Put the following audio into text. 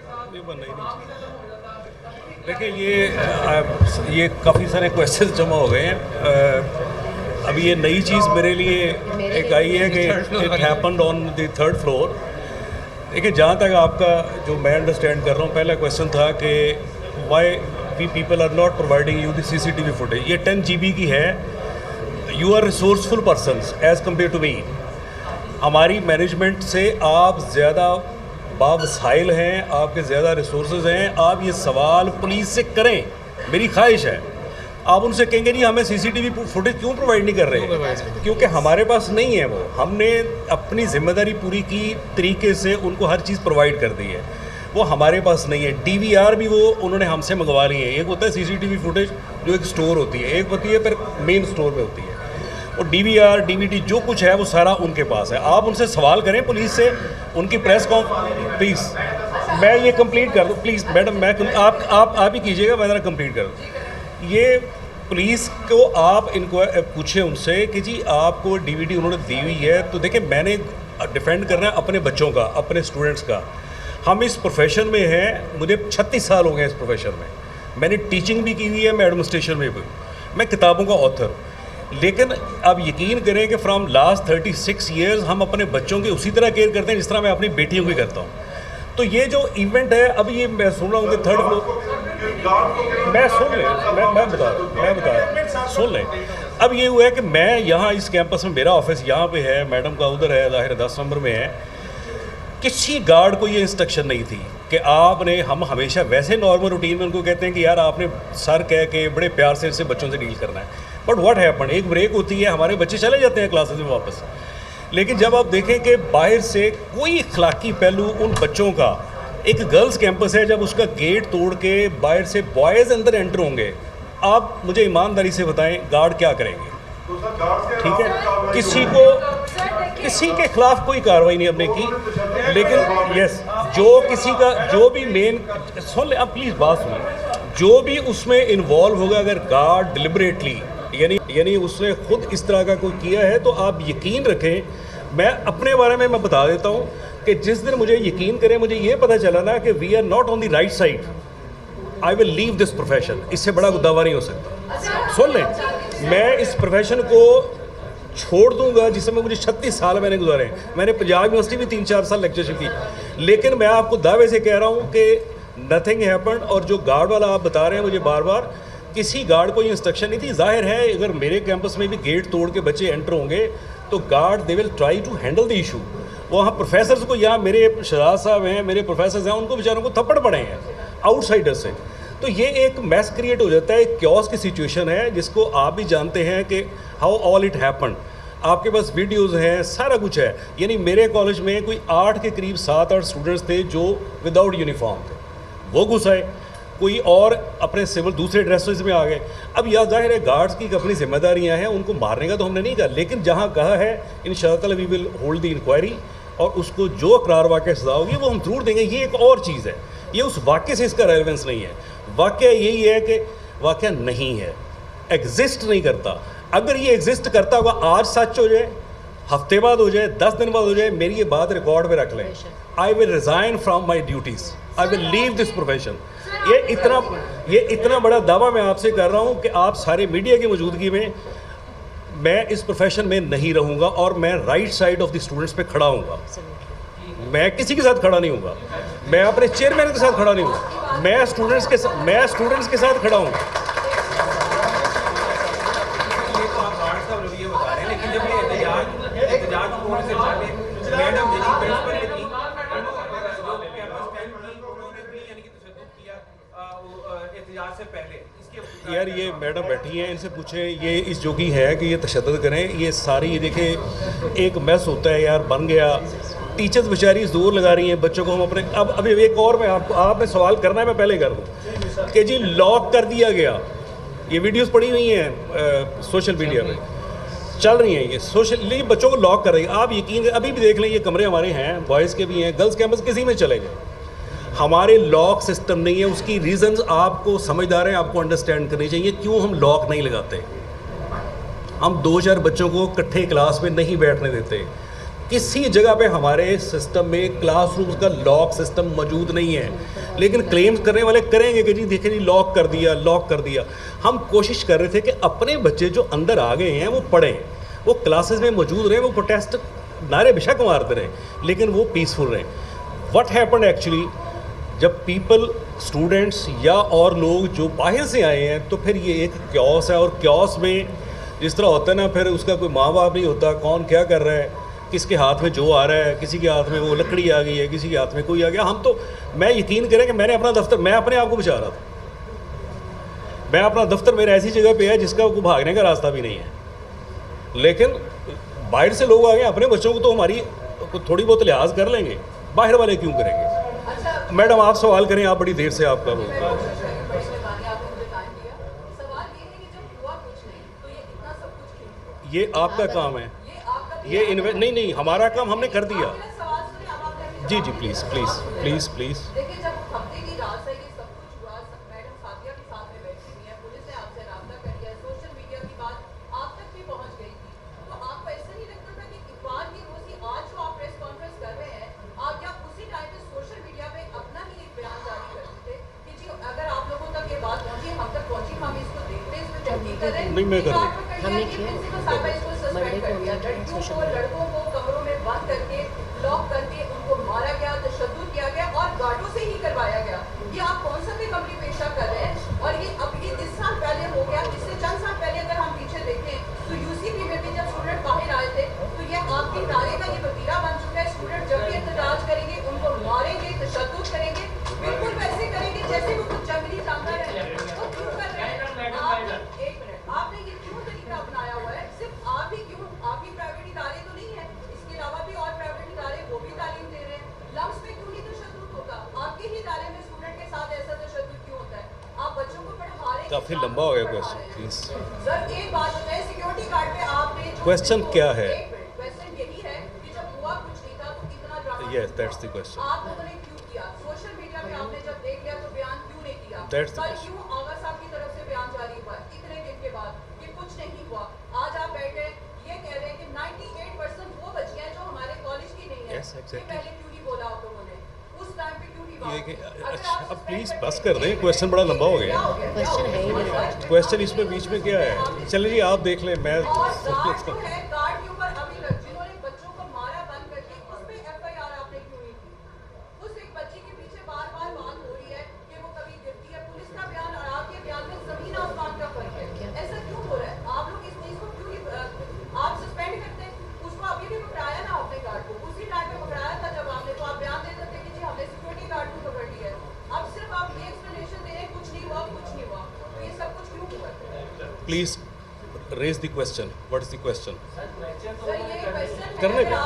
ये बनना ही नहीं चाहिए। देखिए ये काफ़ी सारे क्वेश्चन जमा हो गए हैं। अब ये नई चीज़ मेरे लिए एक आई है कि it happened on the third floor. देखिए जहाँ तक आपका जो मैं अंडरस्टैंड कर रहा हूँ, पहला क्वेश्चन था कि why we people are not providing you the CCTV footage. ये 10 GB की है। You are resourceful persons as compare to me. हमारी मैनेजमेंट से आप ज़्यादा बावसाइल हैं, आपके ज़्यादा रिसोर्सेज हैं। आप ये सवाल पुलिस से करें, मेरी ख्वाहिश है। आप उनसे कहेंगे नहीं हमें CCTV फुटेज क्यों प्रोवाइड नहीं कर रहे, क्योंकि हमारे पास नहीं है वो। हमने अपनी जिम्मेदारी पूरी की तरीके से उनको हर चीज़ प्रोवाइड कर दी है, वो हमारे पास नहीं है। DVR भी वो उन्होंने हमसे मंगवा ली है। एक होता है CCTV फुटेज जो एक स्टोर होती है, एक होती है फिर मेन स्टोर में होती है। और DVR DVD जो कुछ है वो सारा उनके पास है। आप उनसे सवाल करें पुलिस से, उनकी प्रेस प्लीज़ मैं ये कंप्लीट कर दूँ प्लीज़ मैडम, मैं आप ही कीजिएगा, मैं ज़रा कंप्लीट कर दूँ। ये पुलिस को आप इनको पूछे उनसे कि जी आपको DVD उन्होंने दी हुई है। तो देखिए मैंने डिफेंड करना है अपने बच्चों का, अपने स्टूडेंट्स का। हम इस प्रोफेशन में हैं, मुझे 36 साल हो गए इस प्रोफेशन में। मैंने टीचिंग भी की हुई है, मैं एडमिनिस्ट्रेशन में भी, मैं किताबों का ऑथर। लेकिन अब यकीन करें कि फ्रॉम लास्ट 36 ईयर्स हम अपने बच्चों की उसी तरह केयर करते हैं जिस तरह मैं अपनी बेटियों की करता हूँ। तो ये जो इवेंट है, अब ये मैं सुन रहा हूँ कि थर्ड फ्लोर, मैं सुन लें, मैं बता रहा हूँ, सुन लें। अब ये हुआ है कि मैं यहाँ इस कैंपस में, मेरा ऑफिस यहाँ पे है, मैडम का उधर है, ज़ाहिर 10 नंबर में है। किसी गार्ड को ये इंस्ट्रक्शन नहीं थी कि आपने, हम हमेशा वैसे नॉर्मल रूटीन में उनको कहते हैं कि यार आपने सर कह के बड़े प्यार से इससे बच्चों से डील करना है। बट व्हाट हैपन, एक ब्रेक होती है, हमारे बच्चे चले जाते हैं क्लासेस में वापस। लेकिन जब आप देखें कि बाहर से कोई अखलाकी पहलू उन बच्चों का, एक गर्ल्स कैंपस है, जब उसका गेट तोड़ के बाहर से बॉयज़ अंदर एंटर होंगे, आप मुझे ईमानदारी से बताएं गार्ड क्या करेंगे? ठीक है, किसी के खिलाफ कोई कार्रवाई नहीं हमने की। लेकिन यस, जो किसी का जो भी मेन, सुन ले आप प्लीज़ बात सुनिए, जो भी उसमें इन्वॉल्व होगा, अगर गार्ड डिलिबरेटली यानी उसने खुद इस तरह का कोई किया है, तो आप यकीन रखें, मैं अपने बारे में मैं बता देता हूँ कि जिस दिन मुझे यकीन करें, मुझे ये पता चला ना कि we are not on the right side, I will leave this profession. इससे बड़ा कोई दावा नहीं हो सकता। सुन लें, मैं इस प्रोफेशन को छोड़ दूंगा जिसमें मुझे 36 साल मैंने गुजारे। मैंने पंजाब यूनिवर्सिटी में 3-4 साल लेक्चरशिप की। लेकिन मैं आपको दावे से कह रहा हूँ कि नथिंग हैपेंड। और जो गार्ड वाला आप बता रहे हैं मुझे बार बार, किसी गार्ड को ये इंस्ट्रक्शन नहीं थी। जाहिर है अगर मेरे कैंपस में भी गेट तोड़ के बच्चे एंटर होंगे तो guard they will try to handle the issue. वहाँ प्रोफेसर्स को, यहाँ मेरे शहजाद साहब हैं, मेरे प्रोफेसर्स हैं, उनको बेचारों को थप्पड़ पड़े हैं आउटसाइडर से। तो ये एक मैस क्रिएट हो जाता है, एक क्योस की सिचुएशन है जिसको आप भी जानते हैं कि हाउ ऑल इट हैपन। आपके पास वीडियोस हैं, सारा कुछ है। यानी मेरे कॉलेज में कोई 8 के करीब 7-8 स्टूडेंट्स थे जो विदाउट यूनिफॉर्म थे, वो घुस आए। कोई और अपने सिविल दूसरे ड्रेसेस में आ गए। अब यह जाहिर है गार्ड्स की अपनी जिम्मेदारियां हैं, उनको मारने का तो हमने नहीं कहा। लेकिन जहां कहा है इंशाअल्लाह we will hold the inquiry, और उसको जो इकरार वाक़या सज़ा होगी वो हम जरूर देंगे। ये एक और चीज़ है, ये उस वाक़े से इसका रेलेवेंस नहीं है। वाक़या यही है कि वाक़या नहीं है, एग्जिस्ट नहीं करता। अगर ये एग्जिस्ट करता होगा, आज सच हो जाए, हफ्ते बाद हो जाए, 10 दिन बाद हो जाए, मेरी ये बात रिकॉर्ड में रख लें, I will resign from my duties, I will leave this profession. ये इतना बड़ा दावा मैं आपसे कर रहा हूँ कि आप सारे मीडिया की मौजूदगी में मैं इस प्रोफेशन में नहीं रहूँगा, और मैं right side of the students पे खड़ा हूँगा। मैं किसी के साथ खड़ा नहीं हूँगा, मैं अपने चेयरमैन के साथ खड़ा नहीं हूँ, मैं स्टूडेंट्स के साथ खड़ा हूँ। यार ये मैडम बैठी हैं, इनसे पूछें ये इस जोगी है कि ये तशद्दुद करें। ये सारी, ये देखें एक मैस होता है यार, बन गया। टीचर्स बेचारी जोर लगा रही हैं बच्चों को हम अपने। अब अभी एक और मैं आपने सवाल करना है, मैं पहले कर दूँ कि जी लॉक कर दिया गया। ये वीडियोस पड़ी हुई हैं सोशल मीडिया में चल रही हैं, ये सोशल, ये बच्चों को लॉक कर रही है। आप यकीन, अभी भी देख लें, ये कमरे हमारे हैं, बॉयज़ के भी हैं, गर्ल्स कैंपस किसी में चले गए, हमारे लॉक सिस्टम नहीं है। उसकी रीज़न्स आपको समझदार हैं, आपको अंडरस्टैंड करनी चाहिए क्यों हम लॉक नहीं लगाते। हम 2-4 बच्चों को इकट्ठे क्लास में नहीं बैठने देते, किसी जगह पे हमारे सिस्टम में क्लासरूम्स का लॉक सिस्टम मौजूद नहीं है, लेकिन क्लेम्स करने वाले करेंगे कि जी देखिए जी लॉक कर दिया। हम कोशिश कर रहे थे कि अपने बच्चे जो अंदर आ गए हैं वो पढ़ें, वो क्लासेस में मौजूद रहें, वो प्रोटेस्ट नारे बेशक मारते रहें, लेकिन वो पीसफुल रहें। व्हाट हैपेंड एक्चुअली, जब पीपल स्टूडेंट्स या और लोग जो बाहर से आए हैं, तो फिर ये एक क्योस है, और क्योस में जिस तरह होता है ना, फिर उसका कोई माँ बाप नहीं होता, कौन क्या कर रहा है, किसके हाथ में जो आ रहा है, किसी के हाथ में वो लकड़ी आ गई है, किसी के हाथ में कोई आ गया। हम तो, मैं यकीन करें कि मैंने अपना दफ्तर, मैं अपने आप को बचा रहा था, मैं अपना दफ्तर मेरा ऐसी जगह पे है जिसका को भागने का रास्ता भी नहीं है, लेकिन बाहर से लोग आ गए, अपने बच्चों को तो हमारी थोड़ी बहुत लिहाज कर लेंगे, बाहर वाले क्यों करेंगे। मैडम आप सवाल करें, आप बड़ी देर से आपका ये आपका काम है, ये नहीं, हमारा काम हमने कर दिया। जी प्लीज़। देखिए, जब हफ्ते की रात से ये सब कुछ हुआ, मैडम साथिया के साथ में बैठी हुई है, पुलिस ने आपसे राब्ता कर लिया, सोशल मीडिया की बात आप तक भी पहुंच गई थी, तो आपको ऐसा नहीं लगता था कि इकबाल की रोज़ी आज जो आप प्रेस कॉन्फ्रेंस कर रहे हैं, आप क्या उसी टाइम पे सोशल मीडिया पे अपना ही एक बयान जारी करते थे कि जी अगर आप लोगों तक ये बात पहुंची, हम तक पहुंची, हम इसको देखते हैं, इसको तहकीक कर रहे हैं। नहीं, मैं कर रहा हूं। प्रिंसिपल साहब इसको सस्पेंड कर दिया, लड़कों को कमरों में बंद करके लॉक करके उनको मारा गया, तशद्दुद किया गया और गार्डों से ही करवाया गया। ये आप कौन सा भी कंपनी पेशा कर रहे हैं? और ये अब ये 10 साल पहले हो गया, इससे चंद साल पहले अगर हम पीछे देखें तो यूसीपी में भी जब स्टूडेंट बाहर आए थे, तो ये आपके नारे का ये वतीरा बन चुका है। स्टूडेंट जब भी एहतजाज करेंगे, उनको मारेंगे, तशद्दुद करेंगे, बिल्कुल वैसे करेंगे जैसे वो कुछ जंगली जानवर है। वो क्यों कर रहे हैं? एक मिनट, आपने ये क्यों तरीका अपनाया हुआ है? सिर्फ आप ही क्यों? आप ही प्राइवेट इदारे तो नहीं है, इसके अलावा भी और प्राइवेट इदारे वो भी तालीम दे रहे हैं। लम्स पे क्यों नहीं तशद्दुद होता? आपके ही इदारे में स्टूडेंट के साथ ऐसा तशद्दुद क्यों होता है? आप बच्चों को पढ़ा रहे हैं, काफ़ी लंबा हो गया क्वेश्चन, प्लीज। सर एक बात बताएं, सिक्योरिटी गार्ड पे आपने क्वेश्चन क्या है? क्वेश्चन यही है कि जब हुआ कुछ नहीं था तो इतना drama Yes, that's the question. आप लोगों ने क्यों किया? सोशल मीडिया पे आपने जब देख लिया तो बयान क्यों नहीं किया? That's the कल question. क्यों आगा साहब की तरफ से बयान जारी हुआ इतने दिन के बाद कि कुछ नहीं हुआ? आज आप बैठे ये कह रहे हैं कि 98% वो बच्चियां जो हमारे कॉलेज की नहीं है। Yes, exactly. ये पहले क्यों नहीं बोला आप लोगों ने? उस टाइम पे क्यों नहीं ये कि बात की? अच्छा, अब प्लीज बस कर दें, क्वेश्चन बड़ा लंबा हो गया। क्वेश्चन है ही नहीं। क्वेश्चन इसमें बीच में क्या है? चलिए जी आप देख लें, मैं और गार्ड जो है, गार्ड के ऊपर अभी तक जिन्होंने बच्चों को मारा बंद करके उस पे एफआईआर आपने क्यों नहीं की? उस एक बच्ची के पीछे बार-बार बात हो रही है कि वो कभी गिरती है, पुलिस का बयान और आपके बयान में जमीन आसमान का फर्क है। ऐसा क्यों हो रहा है? आप लोग इस चीज को क्यों नहीं आप सस्पेंड करते? उसको अभी भी पकड़ाया ना आपने गार्ड को, उसी टाइम पे पकड़ाया था जब आपने, तो आप बयान दे सकते कि जी हमने सिक्योरिटी गार्ड को पकड़ लिया है। अब सिर्फ आप ये एक्सप्लेनेशन दे रहे हैं कुछ नहीं हुआ, तो ये सब कुछ क्यों हुआ? Please raise the question, what is the question? Sir ये क्वेश्चन करने है,